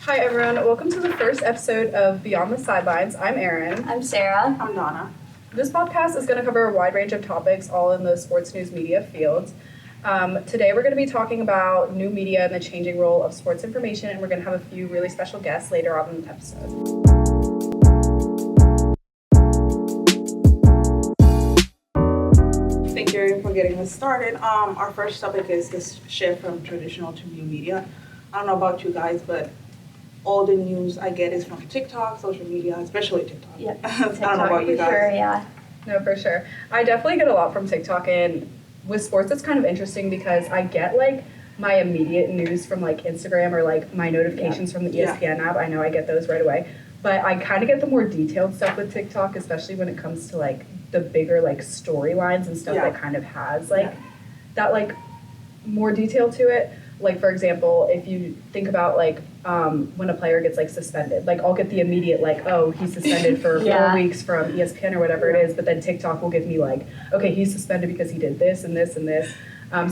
Hi everyone, welcome to the first episode of Beyond the Sidelines. I'm Erin. I'm Sara. I'm Danna. This podcast is going to cover a wide range of topics, all in the sports news media field. Today we're going to be talking about new media and the changing role of sports information, and we're going to have a few really special guests later on in the episode. Thank you, Erin, for getting us started. Our first topic is this shift from traditional to new media. I don't know about you guys, but all the news I get is from TikTok, social media, especially TikTok. Yep. I don't know about you guys. Sure, yeah. No, for sure. I definitely get a lot from TikTok, and with sports it's kind of interesting because I get like my immediate news from like Instagram or like my notifications from the ESPN app. I know I get those right away. But I kind of get the more detailed stuff with TikTok, especially when it comes to like the bigger like storylines and stuff that kind of has like that like more detail to it. Like, for example, if you think about like when a player gets like suspended, like I'll get the immediate like, oh, he's suspended for 4 weeks from ESPN or whatever it is, but then TikTok will give me like, okay, he's suspended because he did this and this and this.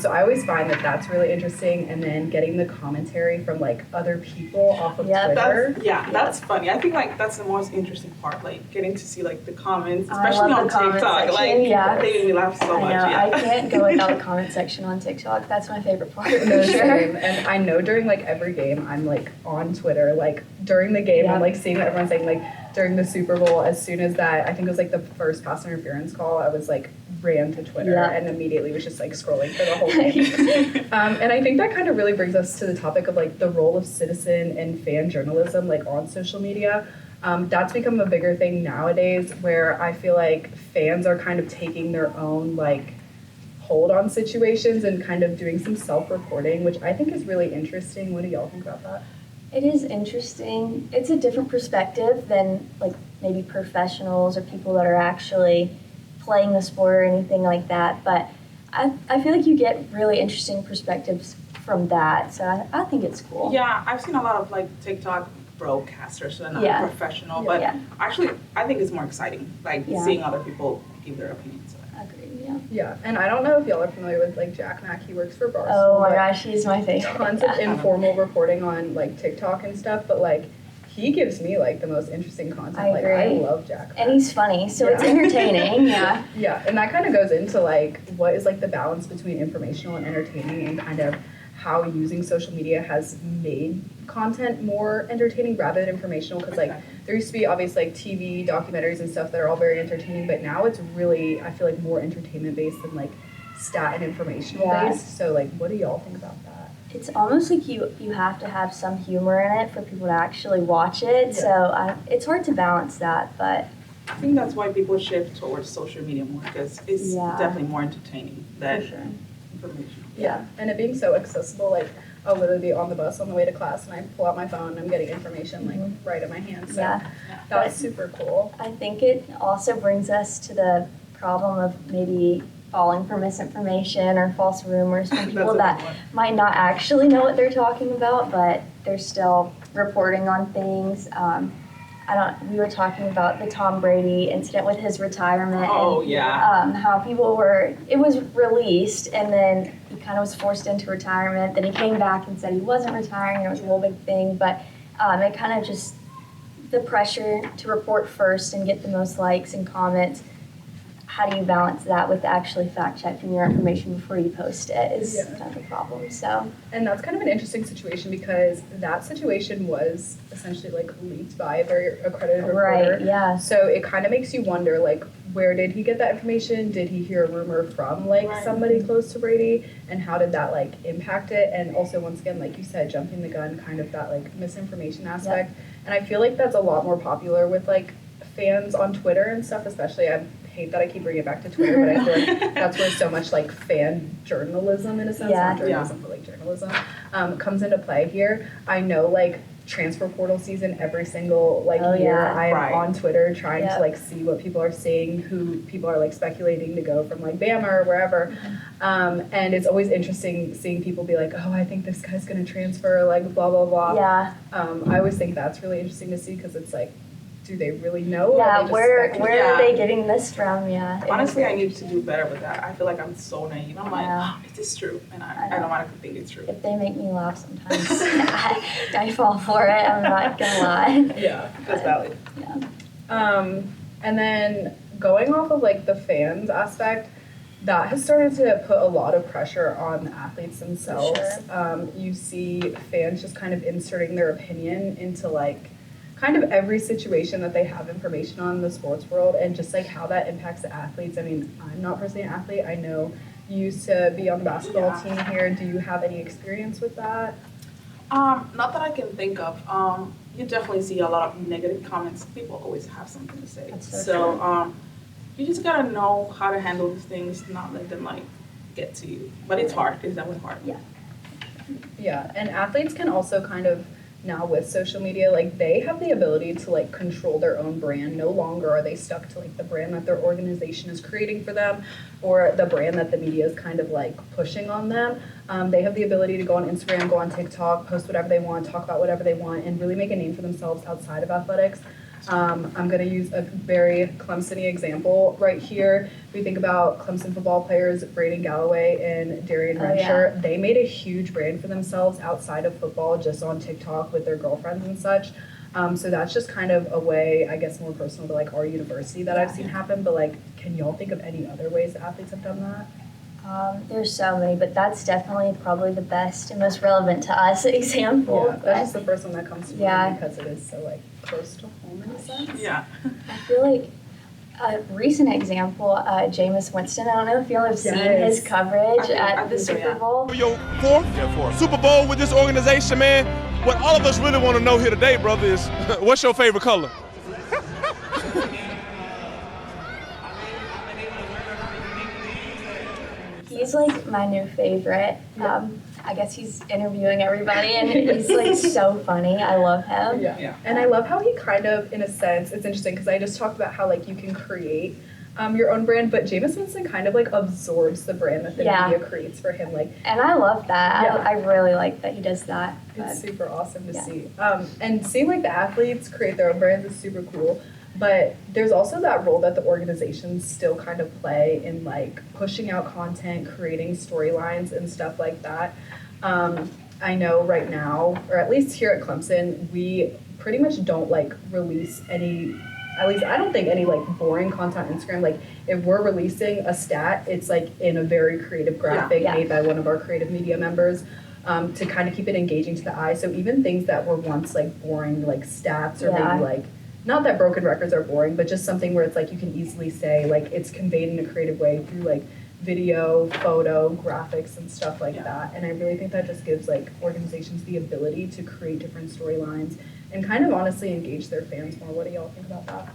So I always find that that's really interesting, and then getting the commentary from like other people off of Twitter. That's funny. I think like that's the most interesting part, like getting to see like the comments, especially on TikTok. Like they make me laugh so much. I can't go without the comment section on TikTok. That's my favorite part. No, same. And I know during like every game, I'm like on Twitter. Like during the game, I'm like seeing what everyone's saying. Like during the Super Bowl, as soon as that, I think it was like the first pass interference call, I was like ran to Twitter and immediately was just like scrolling for the whole game. And I think that kind of really brings us to the topic of like the role of citizen and fan journalism like on social media. That's become a bigger thing nowadays, where I feel like fans are kind of taking their own like hold on situations and kind of doing some self-reporting, which I think is really interesting. What do y'all think about that? It is interesting. It's a different perspective than like maybe professionals or people that are actually playing the sport or anything like that. But I feel like you get really interesting perspectives from that. So I think it's cool. Yeah, I've seen a lot of like TikTok broadcasters, so not professional, but actually I think it's more exciting, like seeing other people give their opinions. Yeah, and I don't know if y'all are familiar with like Jack Mack. He works for Barstool. Oh my gosh, he's my favorite. Tons of informal reporting on like TikTok and stuff, but like he gives me like the most interesting content. I agree. I love Jack Mack. And he's funny, so it's entertaining. Yeah, and that kind of goes into like what is like the balance between informational and entertaining, and kind of how using social media has made content more entertaining rather than informational, because like there used to be obviously like TV documentaries and stuff that are all very entertaining, but now it's really, I feel like, more entertainment based than like stat and informational based. So like what do y'all think about that? It's almost like you have to have some humor in it for people to actually watch it, so it's hard to balance that, but I think that's why people shift towards social media more, because it's definitely more entertaining than information. Yeah, and it being so accessible, like I'll literally be on the bus on the way to class and I pull out my phone and I'm getting information like right in my hand. So that's super cool. I think it also brings us to the problem of maybe falling for misinformation or false rumors from people that might not actually know what they're talking about, but they're still reporting on things. We were talking about the Tom Brady incident with his retirement. How people it was released and then he kind of was forced into retirement. Then he came back and said he wasn't retiring. It was a whole big thing, but it kind of just, the pressure to report first and get the most likes and comments. How do you balance that with actually fact-checking your information before you post it is kind of a problem. So, and that's kind of an interesting situation, because that situation was essentially like leaked by a very accredited reporter. Right, So it kind of makes you wonder, like, where did he get that information? Did he hear a rumor from like somebody close to Brady? And how did that like impact it? And also, once again, like you said, jumping the gun, kind of that like misinformation aspect. And I feel like that's a lot more popular with like fans on Twitter and stuff, especially. I hate that I keep bringing it back to Twitter, but I feel like that's where so much like fan journalism, in a sense, not journalism, but like journalism, comes into play here. I know like transfer portal season every single like year I am on Twitter trying to like see what people are saying, who people are like speculating to go from like Bama or wherever. And it's always interesting seeing people be like, oh, I think this guy's gonna transfer, like blah blah blah. Yeah. I always think that's really interesting to see, because it's like do they really know? Or Yeah, are they just where speculating? are they getting this from? Yeah. Honestly, I need to do better with that. I feel like I'm so naive. I'm like, Yeah. is this true? And I I know. automatically think it's true. If they make me laugh sometimes, I fall for it. I'm not gonna lie. Yeah. That's valid. Yeah. And then going off of like the fans aspect, that has started to put a lot of pressure on the athletes themselves. For You see fans just kind of inserting their opinion into like kind of every situation that they have information on in the sports world, and just like how that impacts the athletes. I mean, I'm not personally an athlete. I know you used to be on the basketball team here. Do you have any experience with that? Not that I can think of. You definitely see a lot of negative comments. People always have something to say. That's so true. You just gotta know how to handle these things, not let them like get to you. But it's hard. It's definitely hard. Yeah. Yeah, and athletes can also kind of now with social media, like they have the ability to like control their own brand. No longer are they stuck to like the brand that their organization is creating for them or the brand that the media is kind of like pushing on them. They have the ability to go on Instagram, go on TikTok, post whatever they want, talk about whatever they want, and really make a name for themselves outside of athletics. I'm going to use a very Clemson-y example right here. We think about Clemson football players, Braden Galloway and Darian Renshaw. Yeah. They made a huge brand for themselves outside of football, just on TikTok with their girlfriends and such. So that's just kind of a way, I guess, more personal to like our university that I've seen happen. But like, can y'all think of any other ways that athletes have done that? There's so many, but that's definitely probably the best and most relevant to us example. Yeah, that's just the first one that comes to Yeah. mind because it is so like close to home in a sense. Yeah. I feel like a recent example, Jameis Winston. I don't know if y'all have seen Yes. his coverage I at the think so, Super yeah. Bowl. Your fourth Super Bowl with this organization, man. What all of us really want to know here today, brother, is what's your favorite color? He's like my new favorite. I guess he's interviewing everybody, and he's like so funny. I love him. Yeah. And I love how he kind of, in a sense, it's interesting because I just talked about how like you can create your own brand, but Jameis Winston kind of like absorbs the brand that the Yeah. media creates for him. Like And I love that. Yeah. I really like that he does that. it's But super awesome to Yeah. see. And seeing like the athletes create their own brands is super cool. But there's also that role that the organizations still kind of play in like pushing out content, creating storylines and stuff like that. I know right now, or at least here at Clemson, we pretty much don't like release any, at least I don't think any like boring content on Instagram. Like if we're releasing a stat, it's like in a very creative graphic Yeah. made by one of our creative media members. To kind of keep it engaging to the eye. So even things that were once like boring, like stats or Yeah. maybe like, not that broken records are boring, but just something where it's like you can easily say like it's conveyed in a creative way through like video, photo, graphics and stuff like that. And I really think that just gives like organizations the ability to create different storylines and kind of honestly engage their fans more. What do y'all think about that?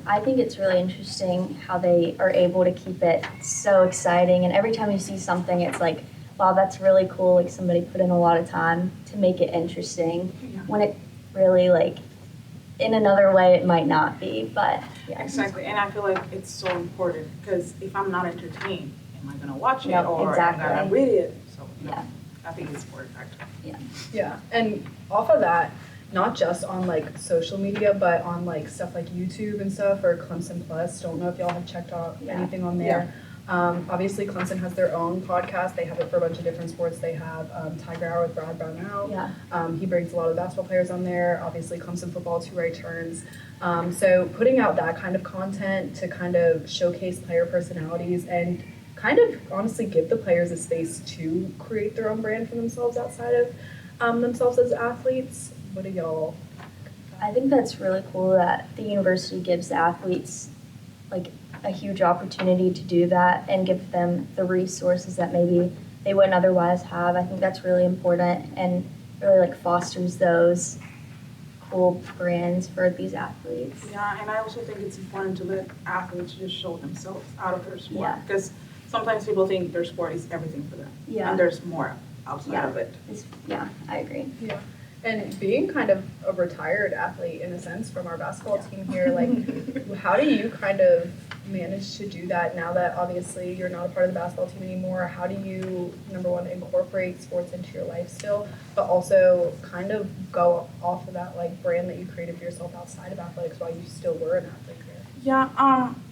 I think it's really interesting how they are able to keep it so exciting. And every time you see something, it's like, wow, that's really cool. Like somebody put in a lot of time to make it interesting. Yeah. When it really like, in another way, it might not be, but yeah. Exactly. And I feel like it's so important because if I'm not entertained, am I gonna watch it No, or exactly. am I gonna read it? So Yeah. I think it's important factor. Yeah, and off of that, not just on like social media, but on like stuff like YouTube and stuff or Clemson Plus. Don't know if y'all have checked out Yeah. anything on there. Obviously, Clemson has their own podcast. They have it for a bunch of different sports. They have Tiger Hour with Brad Brownell. Yeah. He brings a lot of basketball players on there. Obviously, Clemson football, two-way turns. So putting out that kind of content to kind of showcase player personalities and kind of honestly give the players a space to create their own brand for themselves outside of themselves as athletes. What do y'all? I think that's really cool that the university gives the athletes like a huge opportunity to do that and give them the resources that maybe they wouldn't otherwise have. I think that's really important and really like fosters those cool brands for these athletes. Yeah, and I also think it's important to let athletes just show themselves out of their sport. Yeah. Because sometimes people think their sport is everything for them. Yeah. And there's more outside Yeah. of it. Yeah, I agree. Yeah. And being kind of a retired athlete in a sense from our basketball team here, like how do you kind of manage to do that now that obviously you're not a part of the basketball team anymore? How do you, number one, incorporate sports into your life still, but also kind of go off of that like brand that you created for yourself outside of athletics while you still were an athlete here? Yeah,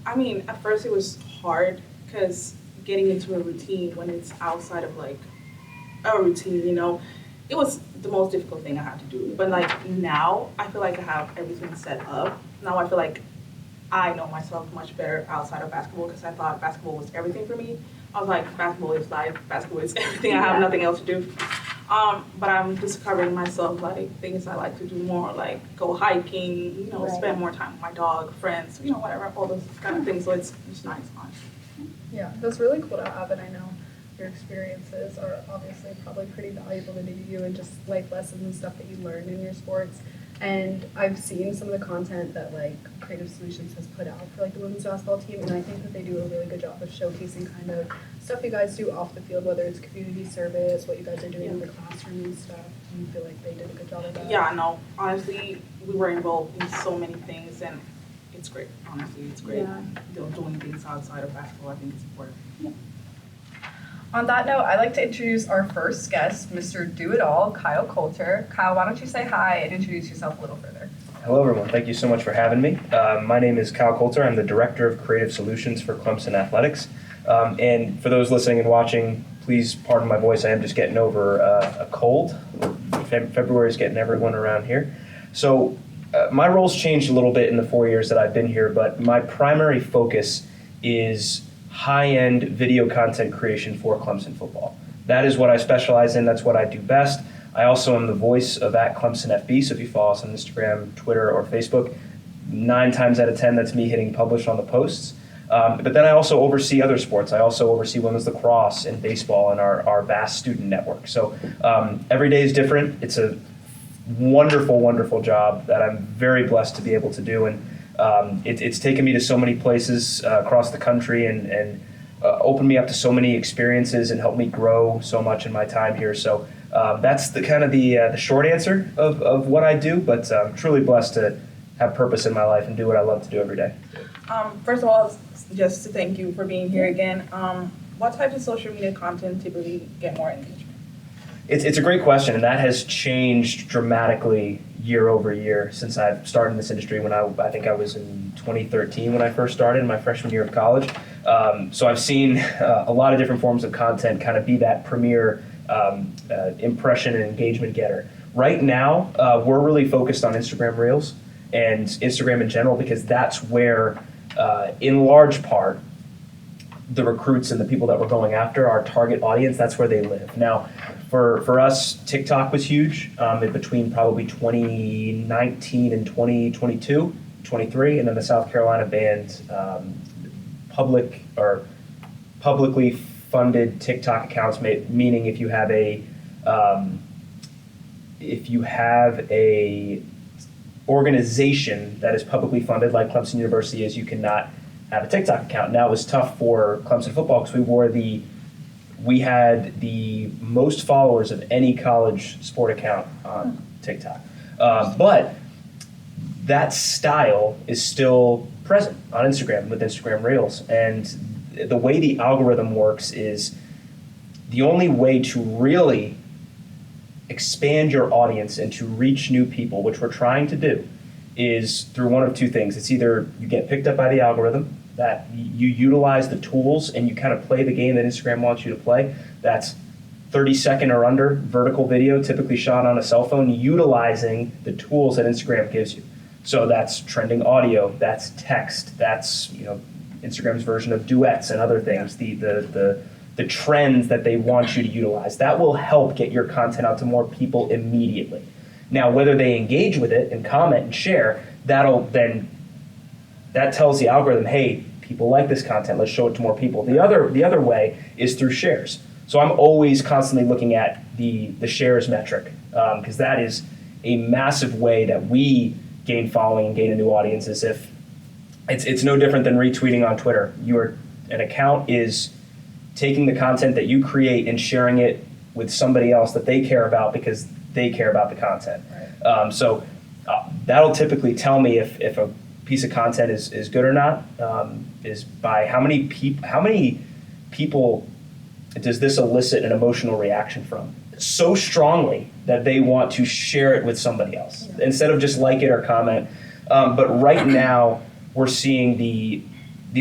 I mean, at first it was hard because getting into a routine when it's outside of like a routine, you know, it was the most difficult thing I had to do. But like now, I feel like I have everything set up. Now I feel like I know myself much better outside of basketball because I thought basketball was everything for me. I was like, basketball is life, basketball is everything. I have nothing else to do. But I'm discovering myself like things I like to do more, like go hiking, you know, spend more time with my dog, friends, you know, whatever, all those kind of things. So it's nice, honestly. Yeah, that's really cool to have, and I know your experiences are obviously probably pretty valuable to you and just life lessons and stuff that you learned in your sports. And I've seen some of the content that like Creative Solutions has put out for like the women's basketball team, and I think that they do a really good job of showcasing kind of stuff you guys do off the field, whether it's community service, what you guys are doing in the classroom and stuff. Do you feel like they did a good job of that? Yeah, no, honestly, we were involved in so many things, and it's great. Honestly, it's great. Yeah. Doing things outside of basketball, I think it's important. Yeah. On that note, I'd like to introduce our first guest, Mr. Do-It-All, Kyle Coulter. Kyle, why don't you say hi and introduce yourself a little further? Hello, everyone. Thank you so much for having me. My name is Kyle Coulter. I'm the Director of Creative Solutions for Clemson Athletics. And for those listening and watching, please pardon my voice. I am just getting over a cold. February is getting everyone around here. So my role's changed a little bit in the 4 years that I've been here, but my primary focus is high-end video content creation for Clemson football. That is what I specialize in. That's what I do best. I also am the voice of @ClemsonFB, so if you follow us on Instagram, Twitter, or Facebook, 9 times out of 10, that's me hitting publish on the posts. But then I also oversee other sports. I also oversee women's lacrosse and baseball and our vast student network. So every day is different. It's a wonderful, wonderful job that I'm very blessed to be able to do. And it's taken me to so many places across the country and opened me up to so many experiences and helped me grow so much in my time here. So that's the kind of the short answer of what I do, but I'm truly blessed to have purpose in my life and do what I love to do every day. First of all, just to thank you for being here again. What types of social media content typically get more engagement? It's a great question, and that has changed dramatically year over year since I've started in this industry. When I think I was in 2013 when I first started, my freshman year of college. So I've seen a lot of different forms of content kind of be that premier impression and engagement getter. Right now, we're really focused on Instagram Reels and Instagram in general because that's where, in large part, the recruits and the people that we're going after, our target audience, that's where they live. Now, for us, TikTok was huge in between probably 2019 and 2022, 23, and then the South Carolina banned publicly funded TikTok accounts, meaning if you have a organization that is publicly funded, like Clemson University is, you cannot have a TikTok account. Now it was tough for Clemson football because we had the most followers of any college sport account on TikTok. But that style is still present on Instagram with Instagram Reels. And the way the algorithm works is the only way to really expand your audience and to reach new people, which we're trying to do, is through one of two things. It's either you get picked up by the algorithm, that you utilize the tools and you kind of play the game that Instagram wants you to play. That's 30-second or under vertical video, typically shot on a cell phone, utilizing the tools that Instagram gives you. So that's trending audio, that's text, that's Instagram's version of duets and other things, the trends that they want you to utilize. That will help get your content out to more people immediately. Now, whether they engage with it and comment and share, that tells the algorithm, hey, people like this content, let's show it to more people. The other way is through shares. So I'm always constantly looking at the shares metric because that is a massive way that we gain following and gain a new audience. As if it's no different than retweeting on Twitter. An account is taking the content that you create and sharing it with somebody else that they care about because they care about the content. So that'll typically tell me if a piece of content is good or not, is by how many people does this elicit an emotional reaction from so strongly that they want to share it with somebody else instead of just like it or comment. But right now we're seeing the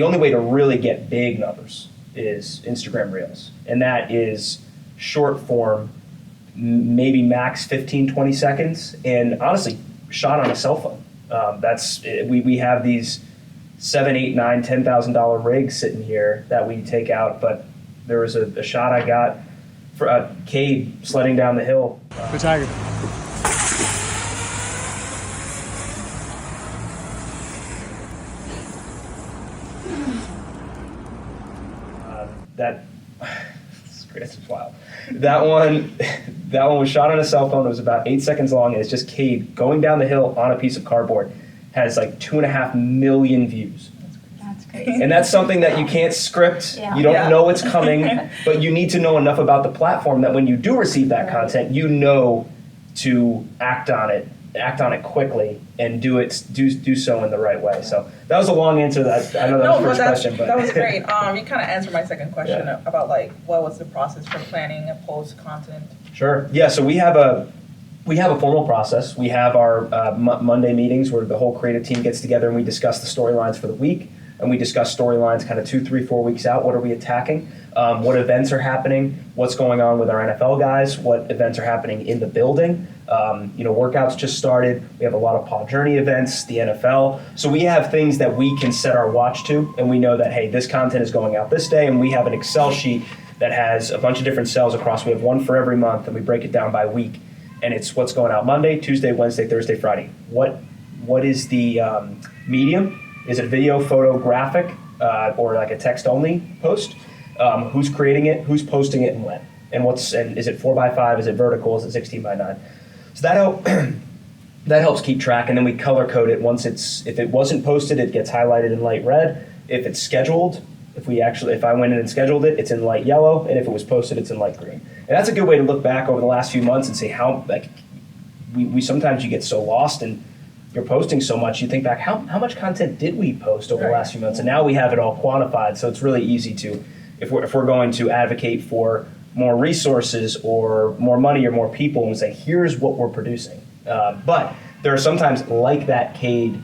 only way to really get big numbers is Instagram Reels, and that is short form, maybe max 15, 20 seconds, and honestly shot on a cell phone. We have these $7, $8, $9, $10,000 rigs sitting here that we take out, but there was a shot I got for Cade sledding down the hill. The Tiger. It's wild. That one was shot on a cell phone. It was about 8 seconds long, and it's just Cade going down the hill on a piece of cardboard. Has like 2.5 million views. That's crazy. And that's something that you can't script. Yeah. You don't know it's coming, but you need to know enough about the platform that when you do receive that content, you know to act on it quickly and do so in the right way. So that was a long answer. That I know that was the first question, but that was great. You kind of answered my second question about like what was the process for planning a post content. Sure. Yeah. So we have a formal process. We have our Monday meetings where the whole creative team gets together and we discuss the storylines for the week, and we discuss storylines kind of 2, 3, 4 weeks out. What are we attacking? What events are happening? What's going on with our NFL guys? What events are happening in the building? Workouts just started. We have a lot of Paw Journey events, the NFL. So we have things that we can set our watch to, and we know that, hey, this content is going out this day, and we have an Excel sheet that has a bunch of different cells across. We have one for every month, and we break it down by week. And it's what's going out Monday, Tuesday, Wednesday, Thursday, Friday. What is the medium? Is it video, photo, graphic, or like a text-only post? Who's creating it? Who's posting it, and when? And is it 4x5? Is it vertical? Is it 16x9? So that helps keep track, and then we color code it. If it wasn't posted, it gets highlighted in light red. If it's scheduled, if I went in and scheduled it, it's in light yellow, and if it was posted, it's in light green. And that's a good way to look back over the last few months and say how we sometimes you get so lost and you're posting so much, you think back how much content did we post over the last few months, and now we have it all quantified. So it's really easy to if we're going to advocate for more resources or more money or more people, and say here's what we're producing. But there are sometimes like that Cade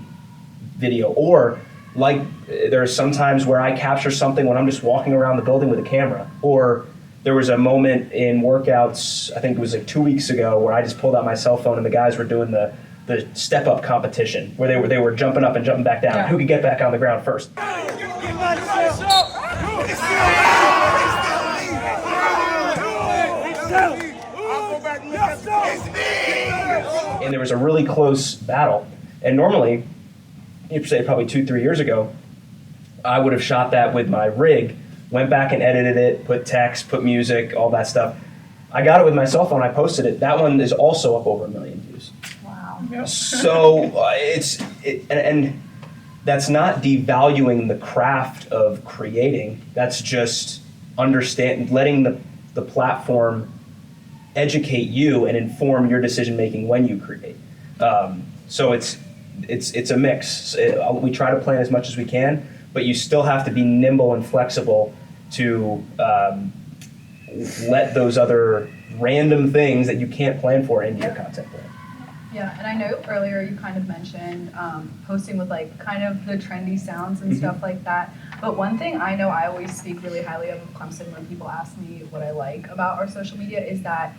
video, or like there are some times where I capture something when I'm just walking around the building with a camera, or there was a moment in workouts, I think it was like 2 weeks ago, where I just pulled out my cell phone and the guys were doing the step up competition where they were jumping up and jumping back down. Who could get back on the ground first? And there was a really close battle. And normally, you'd say probably 2-3 years ago, I would have shot that with my rig, went back and edited it, put text, put music, all that stuff. I got it with my cell phone, I posted it. That one is also up over 1 million views. Wow. So and that's not devaluing the craft of creating. That's just letting the platform educate you and inform your decision making when you create. So it's a mix. We try to plan as much as we can, but you still have to be nimble and flexible to let those other random things that you can't plan for into your content plan. Yeah, and I know earlier you kind of mentioned posting with like kind of the trendy sounds and stuff like that. But one thing I know I always speak really highly of Clemson when people ask me what I like about our social media is that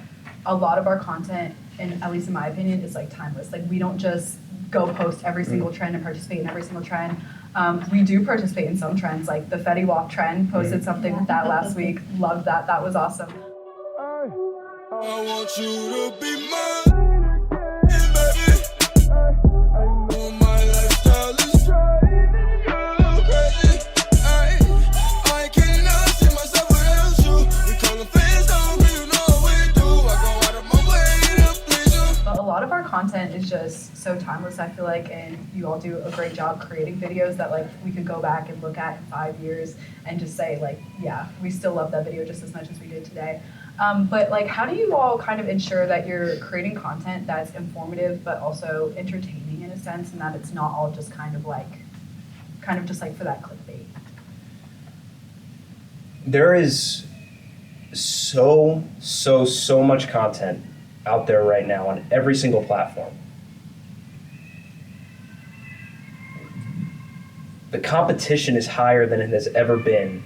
a lot of our content, and at least in my opinion, is like timeless. Like we don't just go post every single trend and participate in every single trend. We do participate in some trends, like the Fetty Wap trend, posted something with that last week. Loved that. That was awesome. I want you to be mine, baby. My lifestyle is driving you crazy. I cannot see myself without you. You call them fans, don't really know what we do. I go out of my way to please you. But a lot of our content is just so timeless, I feel like, and you all do a great job creating videos that like we could go back and look at in 5 years and just say like, yeah, we still love that video just as much as we did today. But like, how do you all kind of ensure that you're creating content that's informative but also entertaining in a sense, and that it's not all just kind of just like for that clickbait? There is so much content out there right now on every single platform. The competition is higher than it has ever been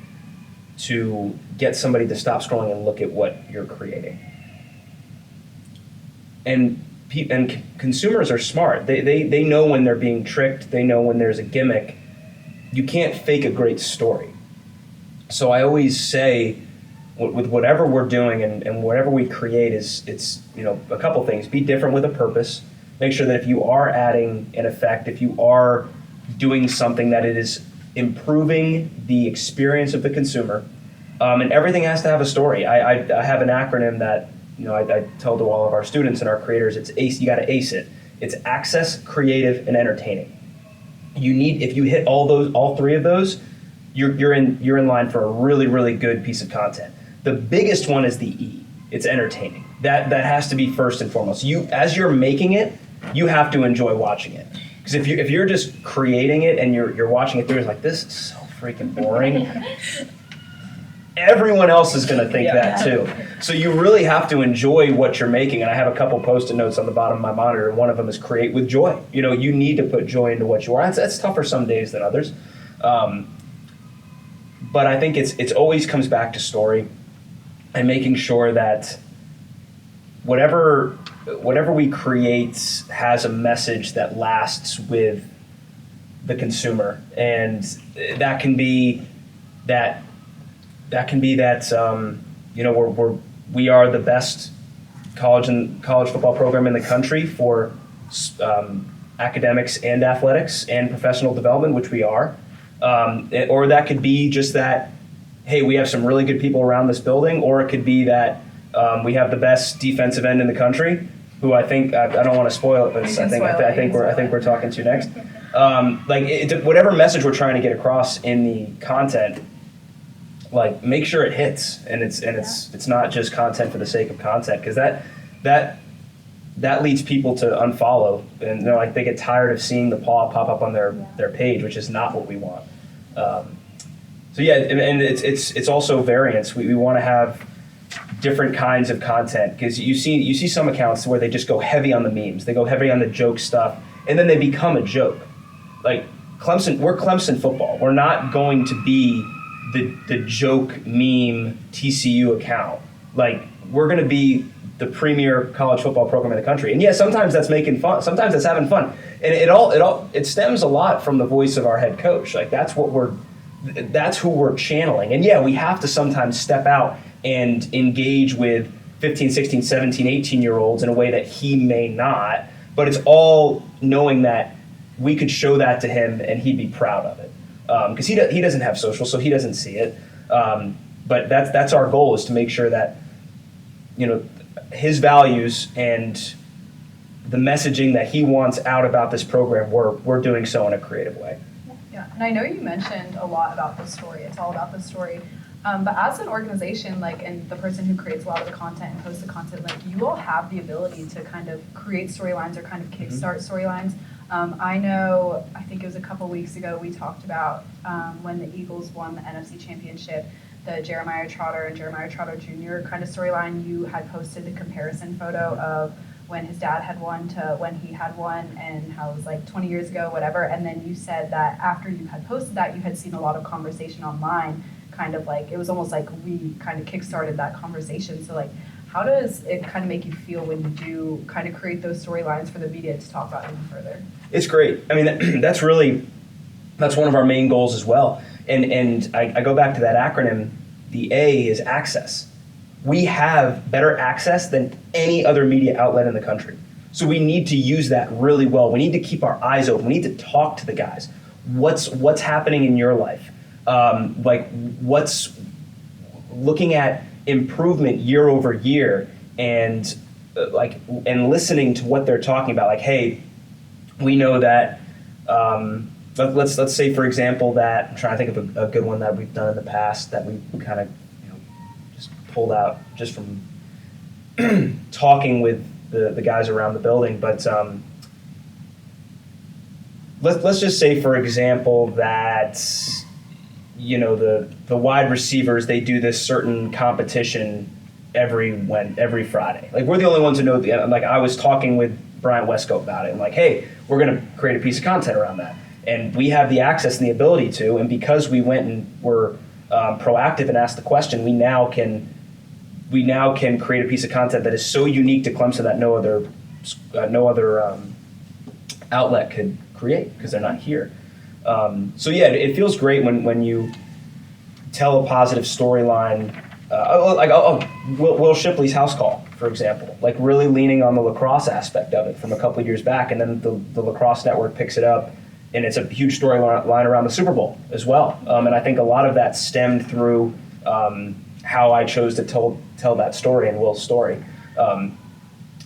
to get somebody to stop scrolling and look at what you're creating. And consumers are smart. They know when they're being tricked. They know when there's a gimmick. You can't fake a great story. So I always say, with whatever we're doing and whatever we create, it's a couple things. Be different with a purpose. Make sure that if you are adding an effect, if you are doing something, that it is improving the experience of the consumer, and everything has to have a story. I have an acronym that I tell to all of our students and our creators. It's ACE. You got to ACE it. It's access, creative, and entertaining. If you hit all three of those, you're in line for a really good piece of content. The biggest one is the E. It's entertaining. That has to be first and foremost. As you're making it, you have to enjoy watching it. Because if you're just creating it and you're watching it through, it's like, this is so freaking boring. Everyone else is going to think that too. So you really have to enjoy what you're making. And I have a couple Post-it notes on the bottom of my monitor, and one of them is create with joy. You need to put joy into what you are. That's tougher some days than others. But I think it's always comes back to story and making sure that whatever we create has a message that lasts with the consumer, and that can be that we are the best college football program in the country for academics and athletics and professional development, which we are, or that could be just that, hey, we have some really good people around this building, or it could be that we have the best defensive end in the country, who I think I don't want to spoil it, but I think we're talking to next. Whatever message we're trying to get across in the content, like, make sure it hits, and it's not just content for the sake of content, because that leads people to unfollow, and they get tired of seeing the paw pop up on their page, which is not what we want. So yeah, and it's also variance. We want to have different kinds of content, because you see some accounts where they just go heavy on the memes, they go heavy on the joke stuff, and then they become a joke. Like we're Clemson football. We're not going to be the joke meme TCU account. Like, we're going to be the premier college football program in the country. And yeah, sometimes that's making fun. Sometimes that's having fun. And it stems a lot from the voice of our head coach. Like, that's who we're channeling. And yeah, we have to sometimes step out and engage with 15, 16, 17, 18-year-olds in a way that he may not. But it's all knowing that we could show that to him and he'd be proud of it. Because he doesn't have social, so he doesn't see it. But that's our goal, is to make sure that his values and the messaging that he wants out about this program, we're doing so in a creative way. Yeah, and I know you mentioned a lot about the story. It's all about the story. But as an organization, and the person who creates a lot of the content and posts the content, you all have the ability to kind of create storylines or kind of kickstart storylines. I think it was a couple weeks ago, we talked about when the Eagles won the NFC Championship, the Jeremiah Trotter and Jeremiah Trotter Jr. kind of storyline. You had posted a comparison photo of when his dad had won to when he had won, and how it was 20 years ago, whatever. And then you said that after you had posted that, you had seen a lot of conversation online, kind of it was almost like we kind of kickstarted that conversation. So how does it kind of make you feel when you do kind of create those storylines for the media to talk about even further? It's great. I mean, that's one of our main goals as well. And I go back to that acronym. The A is access. We have better access than any other media outlet in the country. So we need to use that really well. We need to keep our eyes open. We need to talk to the guys. What's happening in your life? What's looking at improvement year over year, and listening to what they're talking about. Hey, we know that. Let's say, for example, that I'm trying to think of a good one that we've done in the past that we kind of just pulled out just from talking with the guys around the building. But let's just say, for example, that the wide receivers, they do this certain competition every Friday. Like, we're the only ones who know. Like, I was talking with Brian Westcoat about it, and like, hey, we're going to create a piece of content around that, and we have the access and the ability to. And because we went and were proactive and asked the question, we now can create a piece of content that is so unique to Clemson that no other outlet could create, because they're not here. So yeah, it feels great when you tell a positive storyline, like Will Shipley's house call, for example, like really leaning on the lacrosse aspect of it from a couple of years back, and then the Lacrosse Network picks it up, and it's a huge storyline around the Super Bowl as well. And I think a lot of that stemmed through how I chose to tell that story and Will's story.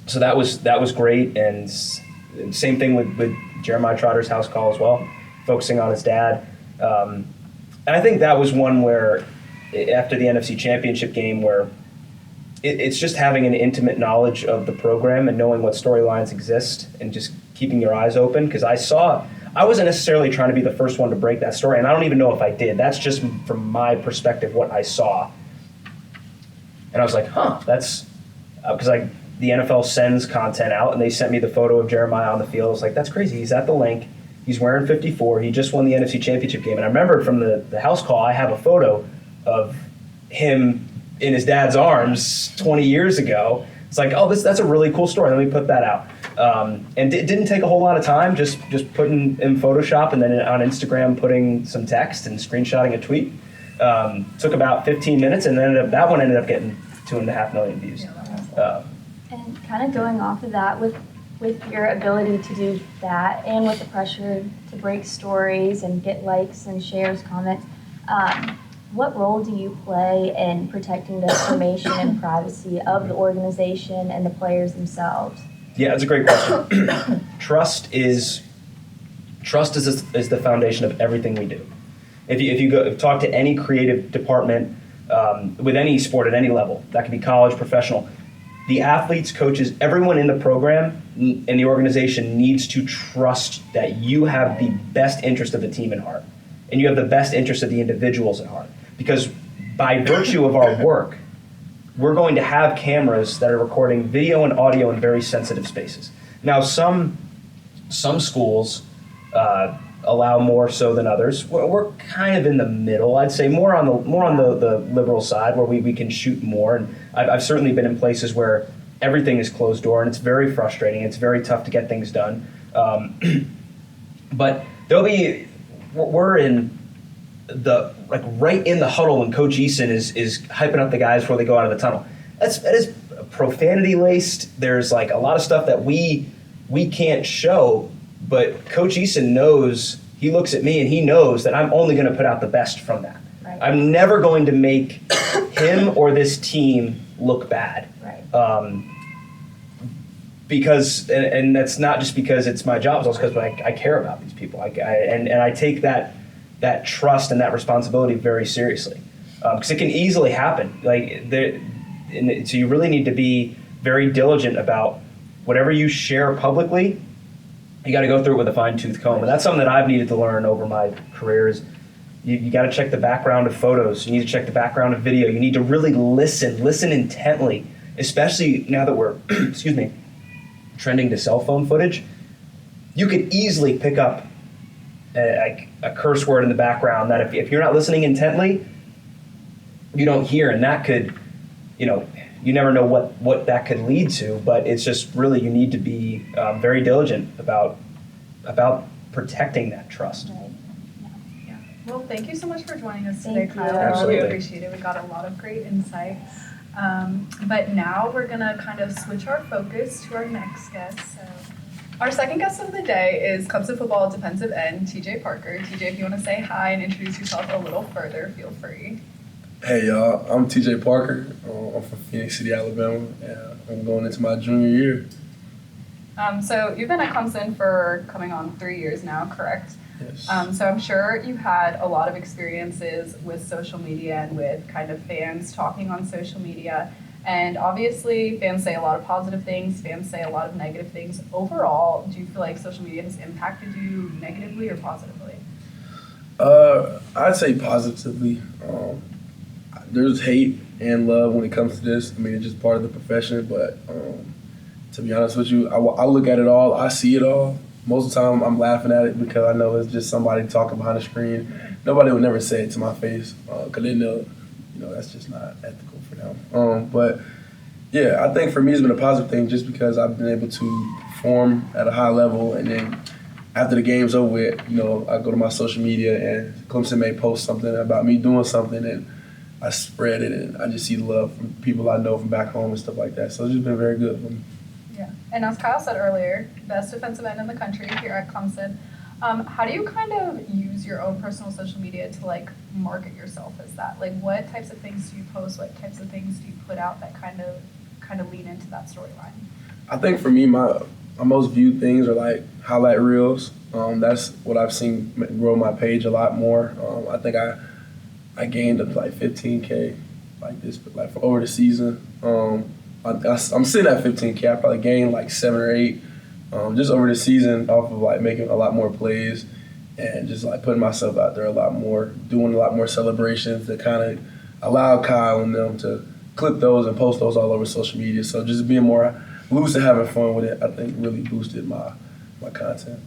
So that was great, and same thing with Jeremiah Trotter's house call as well, focusing on his dad. And I think that was one where, after the NFC Championship game, where it's just having an intimate knowledge of the program and knowing what storylines exist and just keeping your eyes open, because I wasn't necessarily trying to be the first one to break that story, and I don't even know if I did. That's just from my perspective what I saw. And I was like, that's because the NFL sends content out, and they sent me the photo of Jeremiah on the field. I was like, that's crazy. He's at the link. He's wearing 54. He just won the NFC Championship game. And I remember from the house call, I have a photo of him in his dad's arms 20 years ago. It's like, that's a really cool story. Let me put that out. And it didn't take a whole lot of time, just putting in Photoshop and then on Instagram putting some text and screenshotting a tweet. Took about 15 minutes, and then that one ended up getting 2.5 million views. And kind of going off of that, with your ability to do that, and with the pressure to break stories and get likes and shares, comments, what role do you play in protecting the information and privacy of the organization and the players themselves? Yeah, that's a great question. Trust is the foundation of everything we do. If you go talk to any creative department with any sport at any level, that could be college, professional, the athletes, coaches, everyone in the program and the organization needs to trust that you have the best interest of the team at heart, and you have the best interest of the individuals at heart. Because by virtue of our work, we're going to have cameras that are recording video and audio in very sensitive spaces. Now, some schools allow more so than others. We're kind of in the middle, I'd say, more on the liberal side, where we can shoot more. And I've certainly been in places where everything is closed door, and it's very frustrating. It's very tough to get things done. But we're in right in the huddle when Coach Eason is hyping up the guys before they go out of the tunnel. That is profanity laced. There's like a lot of stuff that we can't show, but Coach Eason knows. He looks at me and he knows that I'm only going to put out the best from that. Right. I'm never going to make him or this team look bad. Right. Because and that's not just because it's my job, it's also because I care about these people. And I take that trust and that responsibility very seriously, because it can easily happen. So you really need to be very diligent about whatever you share publicly. You got to go through it with a fine-tooth comb, and that's something that I've needed to learn over my career. Is you got to check the background of photos. You need to check the background of video. You need to really listen intently, especially now that we're trending to cell phone footage. You could easily pick up a curse word in the background that if you're not listening intently, you don't hear, and that could, you never know what that could lead to. But it's just really, you need to be very diligent about protecting that trust. Right. Yeah. Well, thank you so much for joining us Thank today, you. Kyle. I Absolutely. really appreciate it. We got a lot of great insight. But now we're gonna kind of switch our focus to our next guest. So our second guest of the day is Clemson Football Defensive End, TJ Parker. TJ, if you want to say hi and introduce yourself a little further, feel free. Hey y'all, I'm TJ Parker. I'm from Phoenix City, Alabama, and I'm going into my junior year. So you've been at Clemson for coming on 3 years now, correct? Yes. So I'm sure you've had a lot of experiences with social media and with kind of fans talking on social media. And obviously, fans say a lot of positive things, fans say a lot of negative things. Overall, do you feel like social media has impacted you negatively or positively? I'd say positively. There's hate and love when it comes to this. I mean, it's just part of the profession, but to be honest with you, I look at it all, I see it all. Most of the time, I'm laughing at it because I know it's just somebody talking behind the screen. Nobody would never say it to my face because they know, that's just not ethical for them. But yeah, I think for me it's been a positive thing just because I've been able to perform at a high level, and then after the game's over with, I go to my social media and Clemson may post something about me doing something, and I spread it, and I just see love from people I know from back home and stuff like that. So it's just been very good for me. Yeah, and as Kyle said earlier, best defensive end in the country here at Clemson. How do you kind of use your own personal social media to market yourself as that? What types of things do you post? What types of things do you put out that kind of lean into that storyline? I think for me, my most viewed things are highlight reels. That's what I've seen grow my page a lot more. I think I gained up to 15K for over the season. I'm sitting at 15K. I probably gained 7 or 8 just over the season off of making a lot more plays and just putting myself out there a lot more, doing a lot more celebrations to kind of allow Kyle and them to clip those and post those all over social media. So just being more loose and having fun with it, I think really boosted my content.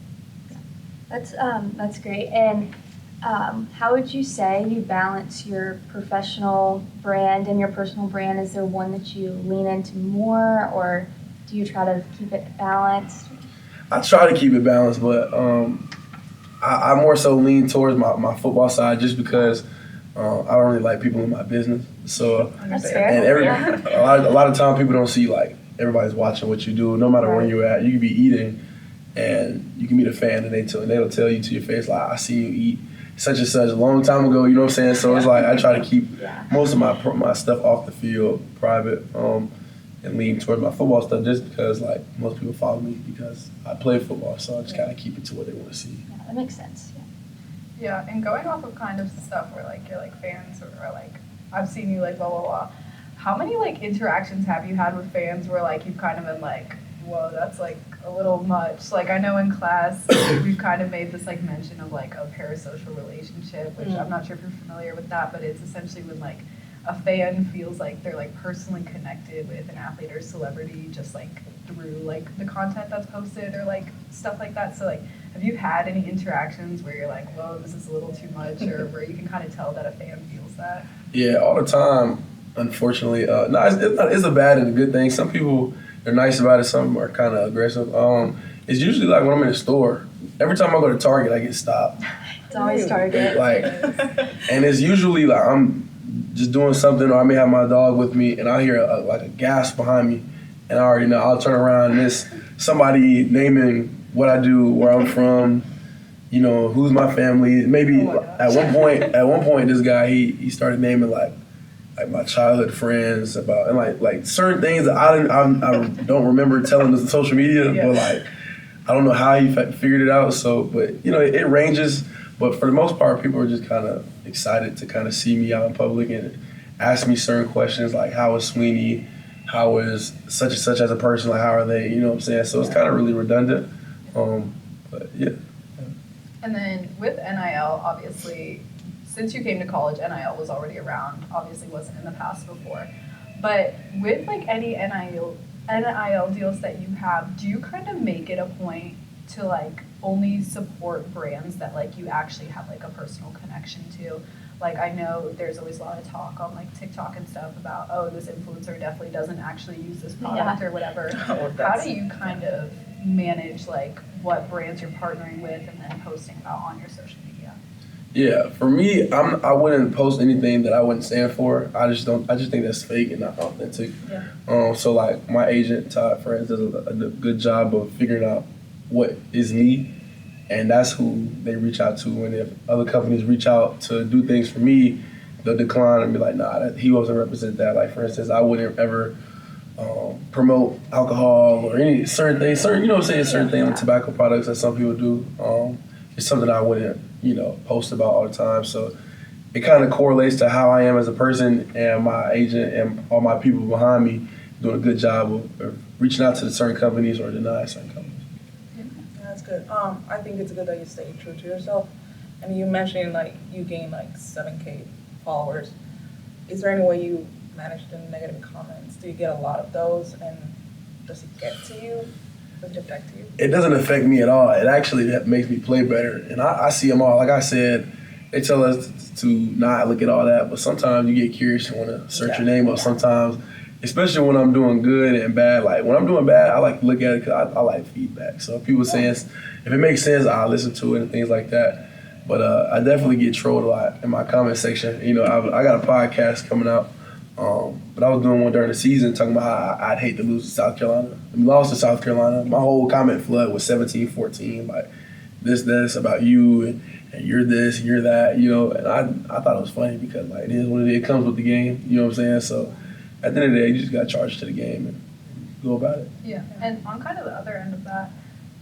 That's great. And how would you say you balance your professional brand and your personal brand? Is there one that you lean into more, or do you try to keep it balanced? I try to keep it balanced, but I more so lean towards my football side just because I don't really like people in my business. So That's fair. And a lot of time people don't see everybody's watching what you do, no matter where you're at. You could be eating, and you can meet a fan, and they'll tell you to your face I see you eat such and such a long time ago. You know what I'm saying? So it's I try to keep most of my stuff off the field, private. And lean toward my football stuff just because most people follow me because I play football, so I just kind of keep it to what they want to see. Yeah, that makes sense. Yeah, and going off of kind of stuff where you're fans or I've seen you blah blah blah. How many interactions have you had with fans where you've kind of been whoa, that's a little much? I know in class we've kind of made this mention of a parasocial relationship, which I'm not sure if you're familiar with that, but it's essentially when a fan feels they're personally connected with an athlete or celebrity just through the content that's posted or stuff like that. So have you had any interactions where you're whoa, this is a little too much, or where you can kind of tell that a fan feels that? Yeah, all the time. Unfortunately, no, it's a bad and a good thing. Some people they're nice about it. Some are kind of aggressive. It's usually when I'm in the store. Every time I go to Target, I get stopped. It's always Target. And it's usually I'm just doing something, or I may have my dog with me, and I hear a gasp behind me, and I already know. I'll turn around and it's somebody naming what I do, where I'm from, who's my family. Maybe at one point, this guy he started naming my childhood friends and certain things that I don't remember telling the social media, but I don't know how he figured it out. So, but it ranges. But for the most part, people are just kind of excited to kind of see me out in public and ask me certain questions how is Sweeney, how is such and such as a person, how are they, you know what I'm saying? So it's kind of really redundant, but yeah. And then with NIL, obviously, since you came to college, NIL was already around, obviously wasn't in the past before. But with any NIL deals that you have, do you kind of make it a point to only support brands that you actually have a personal connection to? I know there's always a lot of talk on TikTok and stuff about, oh, this influencer definitely doesn't actually use this product or whatever. How do you kind of manage what brands you're partnering with and then posting about on your social media? Yeah, for me, I wouldn't post anything that I wouldn't stand for. I just think that's fake and not authentic. Yeah. So my agent Todd Franz does a good job of figuring out what is me, and that's who they reach out to. And if other companies reach out to do things for me, they'll decline and be nah, he wasn't represent that. For instance, I wouldn't ever promote alcohol or any certain things, you know what I'm saying, certain things like tobacco products that some people do. It's something I wouldn't, post about all the time. So it kind of correlates to how I am as a person, and my agent and all my people behind me doing a good job of reaching out to certain companies or denying certain companies. Yeah, that's good. I think it's good that you stay true to yourself. And you mentioned like you gained like 7K followers. Is there any way you manage the negative comments? Do you get a lot of those, and does it get to you? Does it affect you? It doesn't affect me at all. It actually makes me play better, and I see them all. Like I said, they tell us to not look at all that, but sometimes you get curious and want to search your name up. Sometimes, especially when I'm doing good and bad. Like when I'm doing bad, I like to look at it because I like feedback. So if people saying, if it makes sense, I'll listen to it and things like that. But I definitely get trolled a lot in my comment section. I got a podcast coming out, but I was doing one during the season talking about how I'd hate to lose to South Carolina. We lost to South Carolina. My whole comment flood was 17-14, like this about you and you're this and you're that, and I thought it was funny because like it is what it is. It comes with the game, you know what I'm saying? So at the end of the day, you just got charged to the game and go about it. Yeah, and on kind of the other end of that,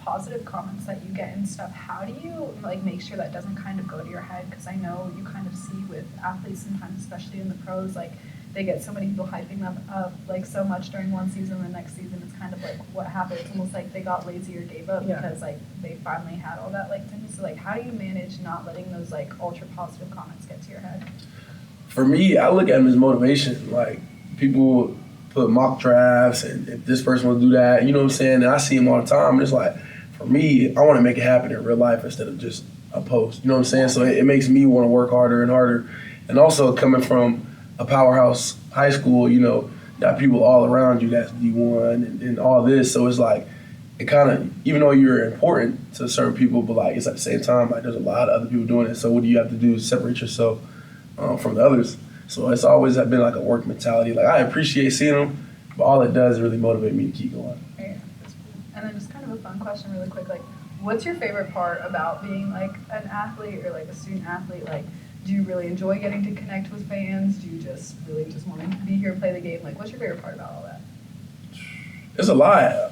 positive comments that you get and stuff, how do you like make sure that doesn't kind of go to your head? Because I know you kind of see with athletes sometimes, especially in the pros, like they get so many people hyping them up like so much during one season, the next season it's kind of like what happened. It's almost like they got lazy or gave up because like they finally had all that like to me. So like how do you manage not letting those like ultra positive comments get to your head? For me, I look at them as motivation. Like people put mock drafts and if this person will do that, you know what I'm saying? And I see them all the time. And it's like, for me, I want to make it happen in real life instead of just a post. You know what I'm saying? So it makes me want to work harder and harder. And also coming from a powerhouse high school, you got people all around you that's D1 and all this. So it's like, it kind of, even though you're important to certain people, but like it's at the same time, like there's a lot of other people doing it. So what do you have to do to separate yourself from the others? So it's always been like a work mentality. Like I appreciate seeing them, but all it does is really motivate me to keep going. Yeah, that's cool. And then just kind of a fun question really quick, like what's your favorite part about being like an athlete or like a student athlete? Like do you really enjoy getting to connect with fans? Do you just really just want to be here and play the game? Like what's your favorite part about all that? It's a lot.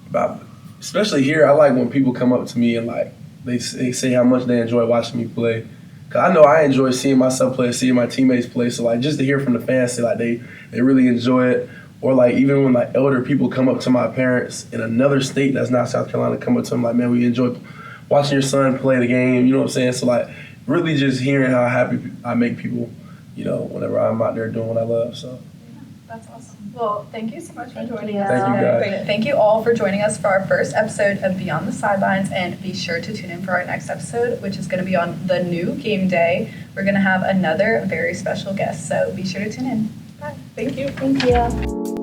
About especially here, I like when people come up to me and like they say how much they enjoy watching me play. Cause I know I enjoy seeing myself play, seeing my teammates play. So like just to hear from the fans say like they really enjoy it, or like even when like elder people come up to my parents in another state that's not South Carolina, come up to them like, man, we enjoy watching your son play the game. You know what I'm saying? So like really just hearing how happy I make people, whenever I'm out there doing what I love. So. That's awesome. Well, thank you so much for joining you. us. Thank you, guys. Thank you all for joining us for our first episode of Beyond the Sidelines, and be sure to tune in for our next episode, which is going to be on the new game day. We're going to have another very special guest, so be sure to tune in. Bye. Thank you. Thank you.